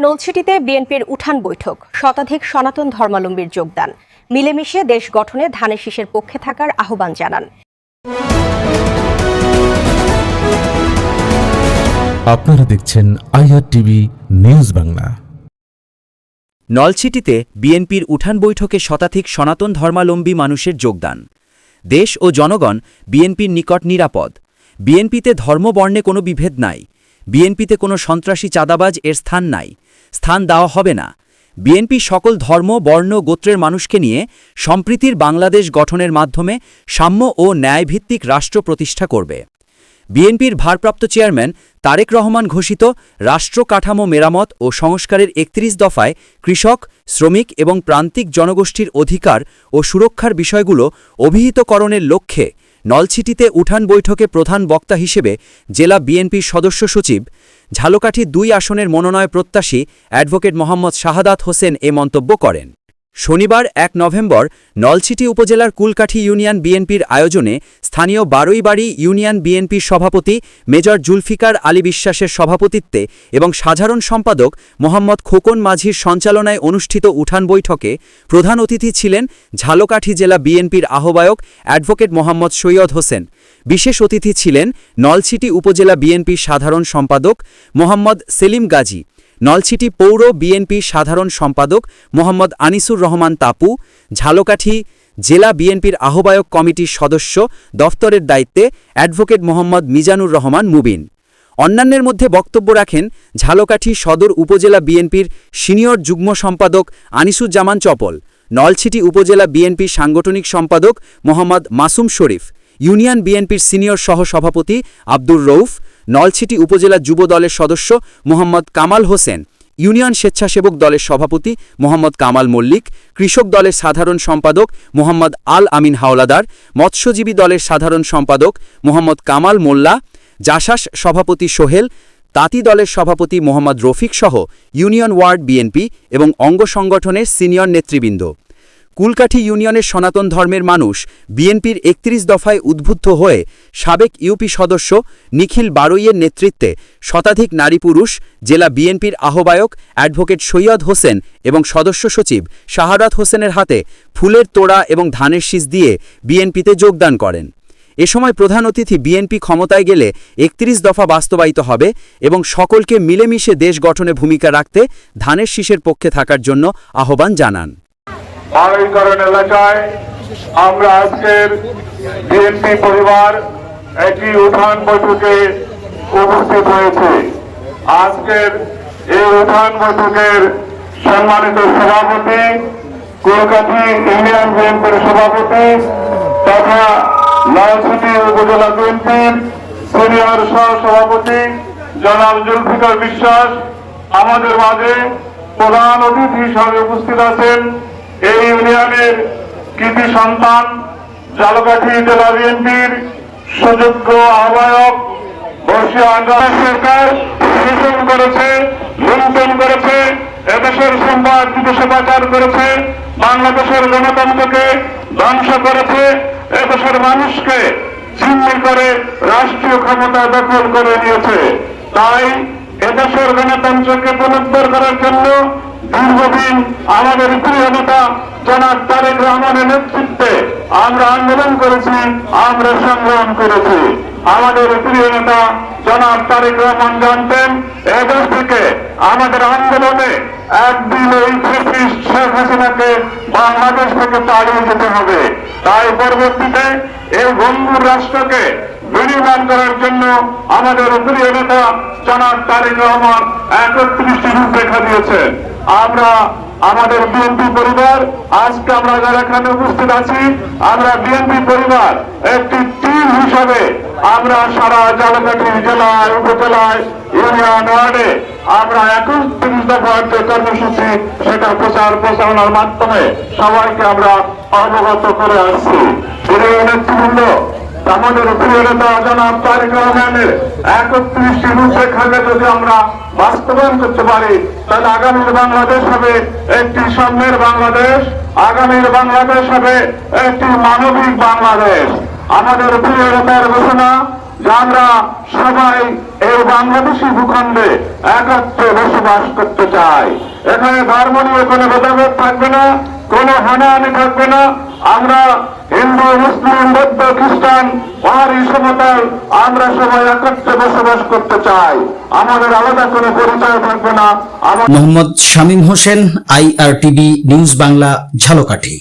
নলছিটিতে বিএনপির উঠান বৈঠক, শতাধিক সনাতন ধর্মাবলম্বীর যোগদান। মিলেমিশে দেশ গঠনে ধানের শীষের পক্ষে থাকার আহ্বান জানান। আপনারা দেখছেন IRTV নিউজ বাংলা। নলছিটিতে বিএনপির উঠান বৈঠকে শতাধিক সনাতন ধর্মাবলম্বী মানুষের যোগদান। দেশ ও জনগণ বিএনপির নিকট নিরাপদ। বিএনপিতে ধর্মবর্ণে কোনো বিভেদ নাই। বিএনপিতে কোনো সন্ত্রাসী চাঁদাবাজ এর স্থান নাই, স্থান দেওয়া হবে না। বিএনপি সকল ধর্ম বর্ণ গোত্রের মানুষকে নিয়ে সম্প্রীতির বাংলাদেশ গঠনের মাধ্যমে সাম্য ও ন্যায়ভিত্তিক রাষ্ট্র প্রতিষ্ঠা করবে। বিএনপির ভারপ্রাপ্ত চেয়ারম্যান তারেক রহমান ঘোষিত রাষ্ট্র কাঠামো মেরামত ও সংস্কারের ৩১ দফায় কৃষক, শ্রমিক এবং প্রান্তিক জনগোষ্ঠীর অধিকার ও সুরক্ষার বিষয়গুলো অভিহিতকরণের লক্ষ্যে নলছিটিতে উঠান বৈঠকে প্রধান বক্তা হিসেবে জেলা বিএনপির সদস্য সচিব, ঝালকাঠি ২ আসনের মনোনয়ন প্রত্যাশী অ্যাডভোকেট মোহাম্মদ শাহাদাত হোসেন এ মন্তব্য করেন। শনিবার ১ নভেম্বর নলছিটি উপজেলার কুলকাঠি ইউনিয়ন বিএনপির আয়োজনে স্থানীয় বারুইবাড়ি ইউনিয়ন বিএনপির সভাপতি মেজর জুলফিকার আলী বিশ্বাসের সভাপতিত্বে এবং সাধারণ সম্পাদক মোহাম্মদ খোকন মাঝির সঞ্চালনায় অনুষ্ঠিত উঠান বৈঠকে প্রধান অতিথি ছিলেন ঝালকাঠি জেলা বিএনপির আহ্বায়ক অ্যাডভোকেট মোহাম্মদ সৈয়দ হোসেন। বিশেষ অতিথি ছিলেন নলছিটি উপজেলা বিএনপির সাধারণ সম্পাদক মোহাম্মদ সেলিম গাজী, নলছিটি পৌর বিএনপি সাধারণ সম্পাদক মোহাম্মদ আনিসুর রহমান তাপু, ঝালকাঠি জেলা বিএনপির আহ্বায়ক কমিটির সদস্য দফতরের দায়িত্বে অ্যাডভোকেট মোহাম্মদ মিজানুর রহমান মুবিন। অন্যান্যের মধ্যে বক্তব্য রাখেন ঝালকাঠি সদর উপজেলা বিএনপির সিনিয়র যুগ্ম সম্পাদক আনিসুজ্জামান চপল, নলছিটি উপজেলা বিএনপির সাংগঠনিক সম্পাদক মোহাম্মদ মাসুম শরীফ, ইউনিয়ন বিএনপির সিনিয়র সহসভাপতি আব্দুর রউফ, নলছিটি উপজেলা যুব দলের সদস্য মোহাম্মদ কামাল হোসেন, ইউনিয়ন স্বেচ্ছাসেবক দলের সভাপতি মোহাম্মদ কামাল মল্লিক, কৃষক দলের সাধারণ সম্পাদক মোহাম্মদ আল আমিন হাওলাদার, মৎস্যজীবী দলের সাধারণ সম্পাদক মোহাম্মদ কামাল মোল্লা, জাসাস সভাপতি সোহেল, তাঁতি দলের সভাপতি মোহাম্মদ রফিক সহ ইউনিয়ন ওয়ার্ড বিএনপি এবং অঙ্গ সংগঠনের সিনিয়র নেতৃবৃন্দ। কুলকাঠি ইউনিয়নের সনাতন ধর্মের মানুষ বিএনপির ৩১ দফায় উদ্বুদ্ধ হয়ে সাবেক ইউপি সদস্য নিখিল বারৈয়ের নেতৃত্বে শতাধিক নারী পুরুষ, জেলা বিএনপির আহ্বায়ক অ্যাডভোকেট সৈয়দ হোসেন এবং সদস্য সচিব শাহাদাত হোসেনের হাতে ফুলের তোড়া এবং ধানের শীষ দিয়ে বিএনপিতে যোগদান করেন। এ সময় প্রধান অতিথি বিএনপি ক্ষমতায় গেলে ৩১ দফা বাস্তবায়িত হবে এবং সকলকে মিলেমিশে দেশ গঠনে ভূমিকা রাখতে ধানের শীষের পক্ষে থাকার জন্য আহ্বান জানান। বারুইকারণ এলাকায় আমরা আজকের বিএনপি পরিবার একটি উঠান বৈঠকে উপস্থিত হয়েছে। আজকের এই উঠান বৈঠকের সম্মানিত সভাপতি, কুলকাঠি ইউনিয়ন বিএনপির সভাপতি তথা নলছিটি উপজেলা বিএনপির সিনিয়র সহসভাপতি জনাব জুলফিকার বিশ্বাস আমাদের মাঝে প্রধান অতিথি হিসাবে উপস্থিত আছেন। এই ইউনিয়নের কৃতি সন্তান, ঝালকাঠি জেলা বিএনপির সুযোগ্য আহ্বায়ক সরকার শোষণ করেছে, লুণ্ঠন করেছে, এদেশের সম্পদ বিদেশে পাচার করেছে, বাংলাদেশের গণতন্ত্রকে ধ্বংস করেছে, এদেশের মানুষকে ছিন্ন করে রাষ্ট্রীয় ক্ষমতা দখল করে নিয়েছে। তাই এদেশের গণতন্ত্রকে পুনরুদ্ধার করার জন্য দীর্ঘদিন আমাদের প্রিয় নেতা জনাব তারেক রহমানের নেতৃত্বে আমরা আন্দোলন করেছি, আমরা সংগ্রাম করেছি। আমাদের প্রিয় নেতা জনাব তারেক রহমান জানতেন এদেশ থেকে আমাদের আন্দোলনে একদিন এই ফ্যাসিস্ট শেখ হাসিনাকে বাংলাদেশ থেকে তাড়িয়ে যেতে হবে। তাই পরবর্তীতে এই বন্ধুর রাষ্ট্রকে বিনির্মাণ করার জন্য আমাদের প্রিয় নেতা জনাব তারেক রহমান ৩১টি রূপরেখা দিয়েছেন। আমরা আমাদের বিএনপি পরিবার আজকে আমরা যারা এখানে উপস্থিত আছি, আমরা বিএনপি পরিবার একটি টিম হিসাবে আমরা সারা ঝালকাঠি জেলায়, উপজেলায়, ইউনিয়ন ওয়ার্ডে আমরা ৩১ দফা যে কর্মসূচি সেটা প্রচারণার মাধ্যমে সবাইকে আমরা অবগত করে আসছি। নেতৃবৃন্দ, আমাদের প্রিয় নেতা জনাব তারেক রহমানের ৩১টি রূপরেখাকে যদি আমরা বাস্তবায়ন করতে পারি তাহলে আগামীর বাংলাদেশ হবে একটি সাম্যের বাংলাদেশ, আগামীর বাংলাদেশ হবে একটি মানবিক বাংলাদেশ। আমাদের প্রিয় নেতার ঘোষণা যে আমরা সবাই এই বাংলাদেশি ভূখণ্ডে একত্রে বসবাস করতে চাই। এখানে ধর্ম নিয়ে কোনো ভেদাভেদ থাকবে না, কোনো হানাহানি থাকবে না। আমরা হিন্দু, মুসলিম, বৌদ্ধ, খ্রিস্টান, পাহাড়ি সমতল আমরা সবাই একত্রে বসবাস করতে চাই। আমাদের আলাদা কোনো পরিচয় থাকবে না। Mohammad Shamim Hossain, IRTV news Bangla, Jhalakathi.